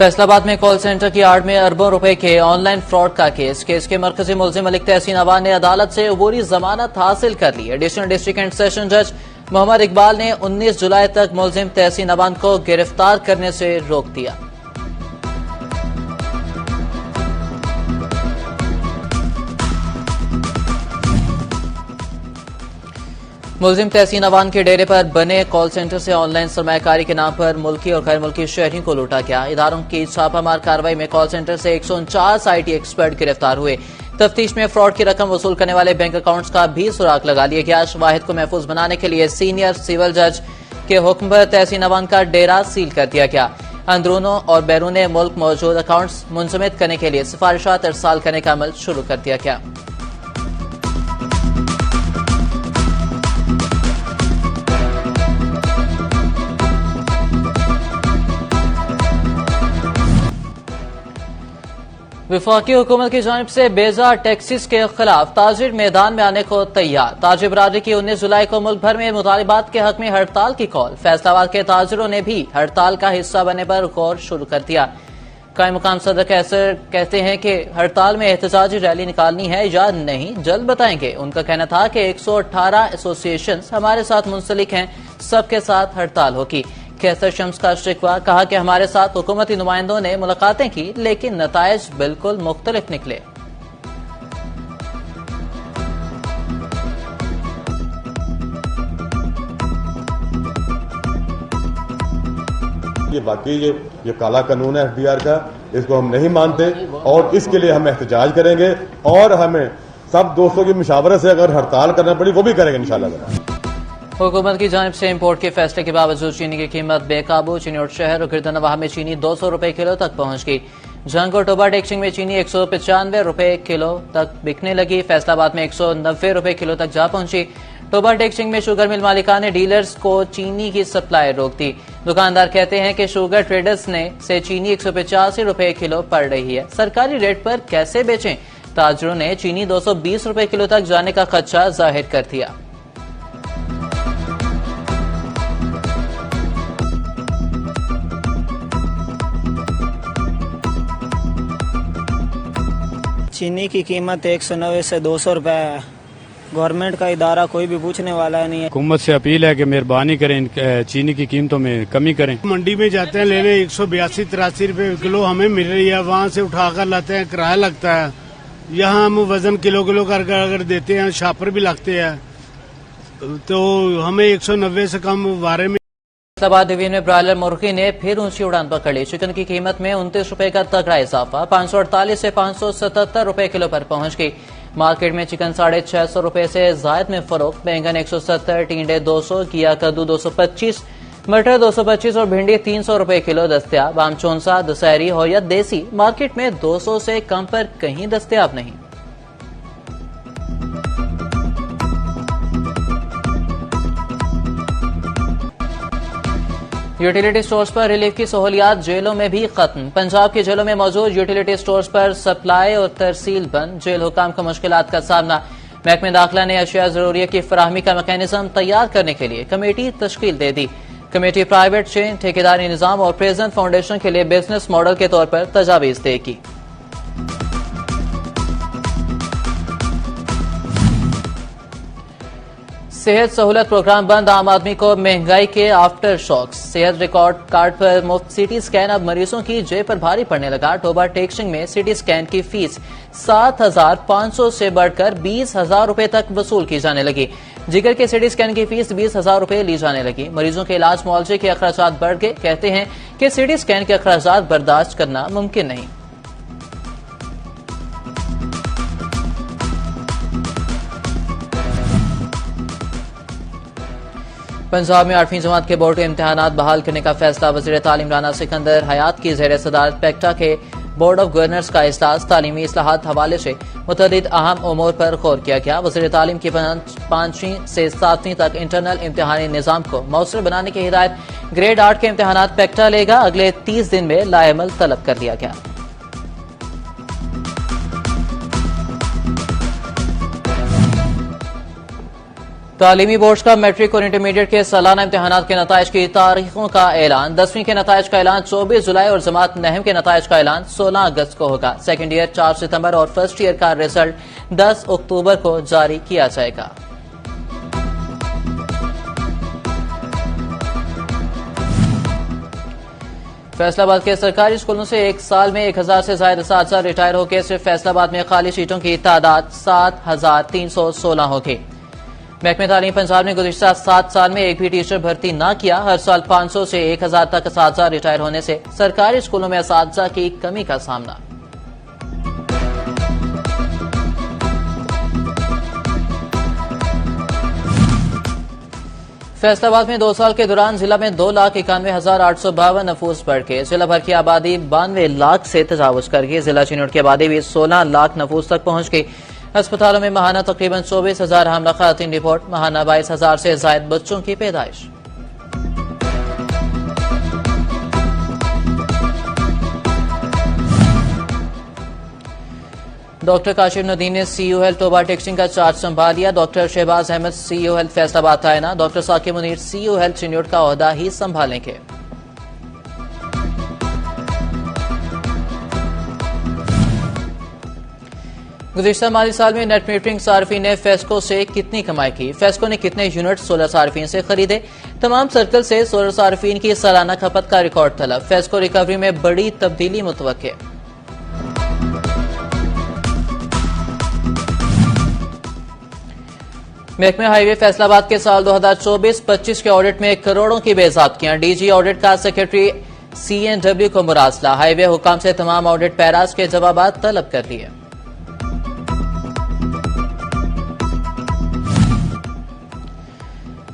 फैसलाबाद में call centre की आड़ में अरबों रुपए के ऑनलाइन फ्रॉड का केस के मरकजी मुलजिम मलिक तहसीन अवान ने अदालत से अबूरी जमानत हासिल कर ली। एडिशनल डिस्ट्रिक्ट एंड सेशन जज मोहम्मद इकबाल ने 19 जुलाई तक मुलजिम तहसीन अवान को गिरफ्तार करने से रोक दिया। मुलजिम तहसीन अवान के डेरे पर बने कॉल सेंटर से ऑनलाइन सरमायाकारी के नाम पर मुल्की और गैर मुल्की शहरियों को लूटा गया। इदारों की छापामार कार्रवाई में कॉल सेंटर से 149 IT एक्सपर्ट गिरफ्तार हुए। तफ्तीश में फ्रॉड की रकम वसूल करने वाले बैंक अकाउंट्स का भी सुराग लगा लिया गया। शवाहिद को महफूज बनाने के लिए सीनियर सिविल जज के हुक्म पर तहसीन अवान का डेरा सील कर दिया गया। अंदरूनों और बैरून मुल्क मौजूद अकाउंट्स मुंजमद करने के लिए सिफारिशात इरसाल करने का अमल शुरू कर दिया गया। वफाकी हुकूमत की जानिब से बेजा टैक्सीज के खिलाफ ताजिर मैदान में आने को तैयार। ताजिर बरादरी की 19 जुलाई को मुल्क भर में मुतालिबात के हक में हड़ताल की कॉल। फैसलाबाद के ताजिरों ने भी हड़ताल का हिस्सा बनने पर गौर शुरू कर दिया। कायम मुकाम सदर कैसर कहते हैं कि हड़ताल में एहतजाजी रैली निकालनी है या नहीं जल्द बताएंगे। उनका कहना था कि 118 एसोसिएशन हमारे साथ मुंसलिक हैं, सबके साथ हड़ताल होगी। कैसर शम्स का शिकवा, कहा कि हमारे साथ हुकूमती नुमाइंदों ने मुलाकातें की लेकिन नताइज बिल्कुल मुख्तलिफ निकले। ये वाकई ये काला कानून है FDR का, इसको हम नहीं मानते और इसके लिए हम एहतजाज करेंगे और हमें सब दोस्तों की मुशावरत से अगर हड़ताल करना पड़ी वो भी करेंगे इंशाल्लाह। हुकूमत की जानिब से इम्पोर्ट के फैसले के बावजूद चीनी की कीमत बेकाबू। चिन्नौर शहर और गिरदनवाह में चीनी 200 रुपए किलो तक पहुंच गई। जंग और टोबा टेक्सिंग में चीनी 195 रुपए किलो तक बिकने लगी। फैसलाबाद में 190 रुपए किलो तक जा पहुंची। टोबा टेक्सिंग में शुगर मिल मालिका ने डीलर्स को चीनी की सप्लाई रोक दी। दुकानदार कहते हैं कि शुगर ट्रेडर्स ने से चीनी 185 रुपए किलो पड़ रही है, सरकारी रेट पर कैसे बेचें। ताजरों ने चीनी 220 रुपए किलो तक जाने का खदशा जाहिर कर दिया। चीनी की कीमत 190 से 200 रुपए है। गवर्नमेंट का इदारा कोई भी पूछने वाला नहीं है। हुकूमत से अपील है कि मेहरबानी करें, चीनी की कीमतों में कमी करें। मंडी में जाते हैं लेने 182-83 रुपए किलो हमें मिल रही है, वहाँ से उठाकर लाते हैं, किराया लगता है। यहाँ हम वजन किलो कर अगर देते हैं, शापर भी लगते हैं, तो हमें 190 से कम वारे में। फैसलाबाद डिवीजन में ब्रायलर मुर्गी ने फिर ऊंची उड़ान पकड़ ली। चिकन की कीमत में 29 रुपए का तगड़ा इजाफा, 548 से 577 रुपए किलो पर पहुंच गई। मार्केट में चिकन 650 रुपए से जायद में फरोख्त। बैंगन 170, टिंडे 200, किया कद्दू 225, मटर 225 और भिंडी 300 रुपए किलो दस्तयाब। आम चौंसा, दशहरी हो या देसी मार्केट में 200 से कम पर कहीं दस्तयाब नहीं। यूटिलिटी स्टोर्स पर रिलीफ की सहूलियात जेलों में भी खत्म। पंजाब की जेलों में मौजूद यूटिलिटी स्टोर्स पर सप्लाई और तरसील बंद। जेल हुकाम को मुश्किलात का सामना। महकमे दाखिला ने अशिया जरूरिया की फराहमी का मैकेनिज्म तैयार करने के लिए कमेटी तश्कील दे दी। कमेटी प्राइवेट चेन, ठेकेदारी निजाम और प्रेजेंट फाउंडेशन के लिए बिजनेस मॉडल के तौर पर तजावीज देगी। सेहत सहूलत प्रोग्राम बंद, आम आदमी को महंगाई के आफ्टर शॉक्स। सेहत रिकॉर्ड कार्ड पर मुफ्त सीटी स्कैन अब मरीजों की जेब पर भारी पड़ने लगा। टोबा टेक्सिंग में सीटी स्कैन की फीस 7,500 से बढ़कर 20,000 रुपए तक वसूल की जाने लगी। जिगर के सीटी स्कैन की फीस 20,000 रुपए ली जाने लगी। मरीजों के इलाज मुआवजे के अखराजात बढ़ गए। कहते हैं कि सीटी स्कैन के अखराजात बर्दाश्त करना मुमकिन नहीं। पंजाब में 8वीं जमात के बोर्ड के इम्तिहानात बहाल करने का फैसला। वज़ीर तालीम राना सिकंदर हयात की ज़ेर सदारत पेक्टा के बोर्ड ऑफ गवर्नर्स का इजलास। तालीमी इस्लाहात हवाले से मुतअद्दिद अहम उमूर पर गौर किया गया। वज़ीर तालीम की 5वीं से 7वीं तक इंटरनल इम्तिहानी निज़ाम को मौसर बनाने की हिदायत। ग्रेड 8 के इम्तिहानात पेक्टा लेगा। अगले 30 दिन में लाएमल तलब कर लिया गया। तालीमी बोर्ड का मैट्रिक और इंटरमीडिएट के सालाना इम्तिहानात के नताइज की तारीखों का ऐलान। 10वीं के नताइज का ऐलान 24 जुलाई और जमात नहम के नताइज का ऐलान 16 अगस्त को होगा। सेकेंड ईयर 4 सितंबर और फर्स्ट ईयर का रिजल्ट 10 अक्टूबर को जारी किया जाएगा। फैसलाबाद के सरकारी स्कूलों से एक साल में 1000 से ज्यादा असातिज़ा रिटायर होकर सिर्फ फैसलाबाद में खाली सीटों की तादाद 7316 होगी। महकमे तालीम पंजाब ने गुज़िश्ता 7 साल में एक भी टीचर भर्ती न किया। हर साल 500 से 1000 तक असातिज़ा रिटायर होने से सरकारी स्कूलों में असातिज़ा की कमी का सामना। फैसलाबाद में 2 साल के दौरान जिला में 2,91,852 नफूस बढ़ के जिला भर की आबादी 92 लाख से तजावुज कर गई। जिला चिनौट की आबादी भी 16 लाख नफूस तक पहुंच गई। अस्पतालों में महाना तकरीबन 24,000 हमला ख़वातीन रिपोर्ट। महाना 22,000 से जायद बच्चों की पैदाइश। डॉक्टर काशिफ नदीम ने सीईओ हेल्थ टोबा टेक्सिंग का चार्ज संभाल लिया। Doctor Shahbaz Ahmed CEO health Faisalabad तैनात। Doctor Saqib Munir CEO health Chiniot का ओहदा ही संभालेंगे। गुज़िश्ता माली साल में नेट मीटरिंग सार्फिन ने फेस्को से कितनी कमाई की? फेस्को ने कितने यूनिट सोलर सार्फिन से खरीदे? तमाम सर्कल से सोलर सार्फिन की सालाना खपत का रिकॉर्ड तलब। फेस्को रिकवरी में बड़ी तब्दीली मुतवक्के। महकमे हाईवे फैसलाबाद के साल 2024-25 के ऑडिट में करोड़ों की बेज़ाब्तियां। डीजी ऑडिट का सेक्रेटरी CNW को मुरासला। हाईवे हुकाम से तमाम ऑडिट पैराज के जवाबात तलब कर लिए।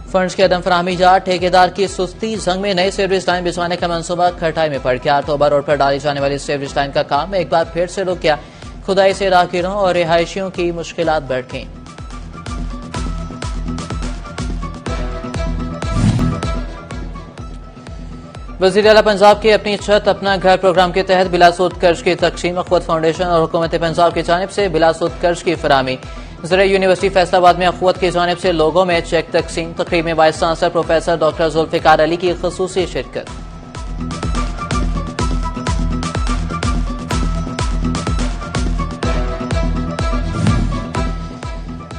फंड्स की अदम फराहमी जा ठेकेदार की सुस्ती। जंग में नई सीवरेज लाइन बिछवाने का मंसूबा खटाई में पड़ गया। टोबा रोड पर डाली जाने वाली सीवरेज लाइन का काम एक बार फिर से रुक गया। खुदाई से राहगीरों और रिहायशियों की मुश्किलात बढ़ गईं। वज़ीर आला पंजाब के अपनी छत अपना घर प्रोग्राम के तहत बिलासूद कर्ज की तकसीम। अखवत फाउंडेशन और हुकूमत पंजाब की जानिब से बिलासूद कर्ज की फराहमी। ज़रा यूनिवर्सिटी फैसलाबाद में अखवत की जानिब से लोगों में चेक तकसीम। तकरीब में vice chancellor professor doctor Zulfiqar Ali की ख़ुसूसी शिरकत।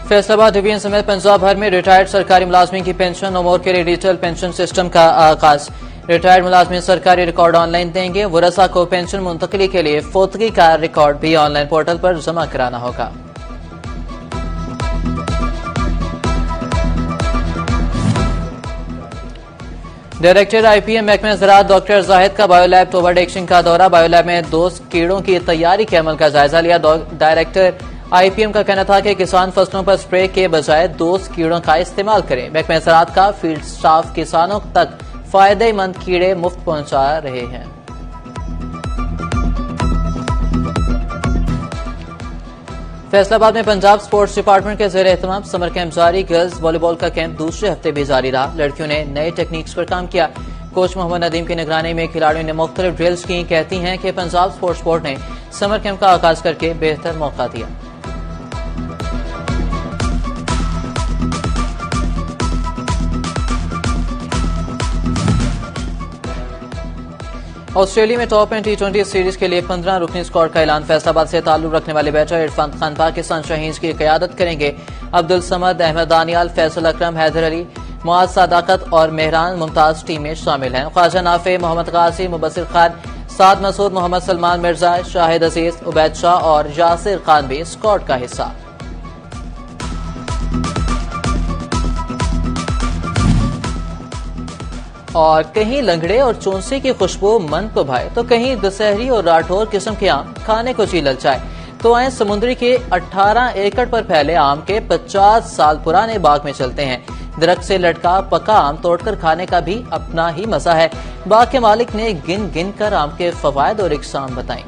फैसलाबाद डिवीजन समेत पंजाब भर में रिटायर्ड सरकारी मुलाजमीन की पेंशन उमूर के लिए डिजिटल पेंशन सिस्टम का आगाज। रिटायर्ड मुलाजमीन सरकारी रिकॉर्ड ऑनलाइन देंगे। वरसा को पेंशन मुंतकली के लिए फोतगी का रिकॉर्ड भी ऑनलाइन पोर्टल पर जमा कराना होगा। डायरेक्टर IPM महकमे ज़राअत डॉक्टर जाहिद का बायोलैब टोबा टेक्सिंग का दौरा। बायोलैब में 2 कीड़ों की तैयारी के अमल का जायजा लिया। डायरेक्टर IPM का कहना था कि किसान फसलों पर स्प्रे के बजाय 2 कीड़ों का इस्तेमाल करें। महकमे ज़राअत का फील्ड स्टाफ किसानों तक फायदेमंद कीड़े मुफ्त पहुंचा रहे हैं। फैसलाबाद में पंजाब स्पोर्ट्स डिपार्टमेंट के ज़ेरे एहतमाम समर कैंप जारी। गर्ल्स वॉलीबॉल का कैंप दूसरे हफ्ते भी जारी रहा। लड़कियों ने नए टेक्निक्स पर काम किया। कोच मोहम्मद नदीम की निगरानी में खिलाड़ियों ने मुख्तलिफ ड्रिल्स की। कहती हैं कि पंजाब स्पोर्ट्स बोर्ड ने समर कैंप का आगाज करके बेहतर मौका दिया। ऑस्ट्रेलिया में टॉप एंड T20 सीरीज के लिए 15 रुकनी स्क्वाड का ऐलान। फैसलाबाद से ताल्लुक रखने वाले बैटर इरफान खान पाकिस्तान शाहीन्स की क़यादत करेंगे। अब्दुल समद, अहमद दानियाल, फैसल अकरम, हैदर अली, मुआज सादाकत और मेहरान मुमताज टीम में शामिल हैं। ख्वाजा नाफे, मोहम्मद गाजी, मुबस्सिर खान, साद मसूद, मोहम्मद सलमान मिर्जा, शाहिद अजीज, उबैद शाह और यासिर खान भी स्क्वाड का हिस्सा। और कहीं लंगड़े और चौंसे की खुशबू मन को भाए तो कहीं दशहरी और राठौर किस्म के आम खाने को जी ललचाए। तो आए समुद्री के 18 एकड़ पर फैले आम के 50 साल पुराने बाग में चलते हैं। दरख्त से लटका पका आम तोड़कर खाने का भी अपना ही मजा है। बाग के मालिक ने गिन गिन कर आम के फवायद और इकसाम बताई।